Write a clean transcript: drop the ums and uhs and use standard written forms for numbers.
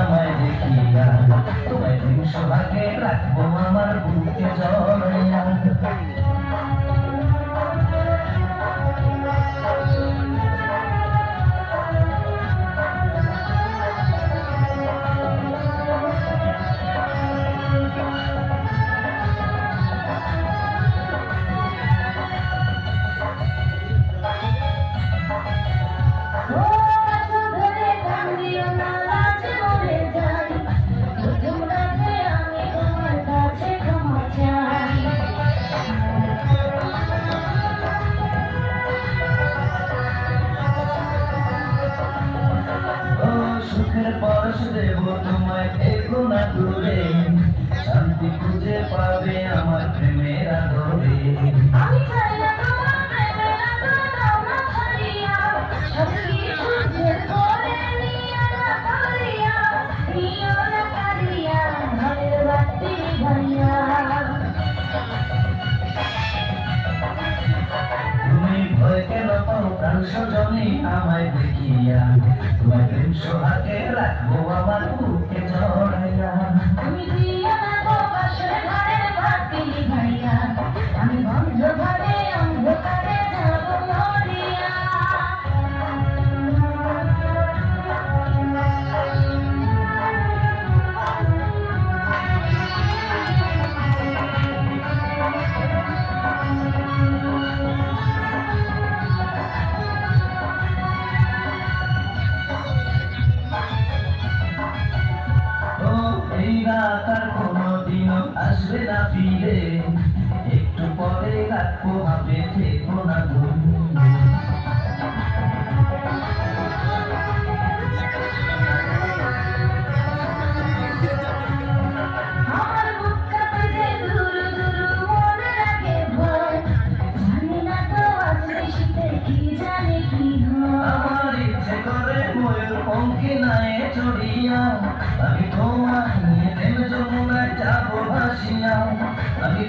আমায় দেখিয়া, তোমায় সোহাগে রাখবো আমার বুকে জড়াইয়া। সুখের পরশ দেব তোমায়, থেকো না দূরে, শান্তি খুঁজে পাবে আমার প্রেমের আদরে। আমি চাই না তোমার প্রেমের আদর দাও না ছাড়িয়া, সবকিছু ছেড়ে করে নিও না কাঁদিয়া, নিও না কাঁদিয়া, ঘরের বাতি নিভাইয়া। তুমি ভয় কেন পাও প্রাণ সজনী আমায় দেখিয়া, তোমায় প্রেম সোহাগে রাখবো আমার বুকে জড়াইয়া। আমি দিয়া দেবো বাসর ঘরের বাতি নিভাইয়া, আমি বন্ধ ঘরে অন্ধকারে যাব মরিয়া। এই রাত আর কোনোদিনও আসবে না ফিরে, একটু পরে রাখবো হবে, থেকো না দূরে। আমার বুক কাঁপে যে দুরু দুরু মনে লাগে ভয়, জানি না তো আসবে শীতে কি জানি কি হয়। আমার ইচ্ছে করে ময়ূর পঙ্খে নায়ে চড়িয়া, আমি তোমায় নিয়ে প্রেম যমুনায় যাবো ভাসিয়া, আমি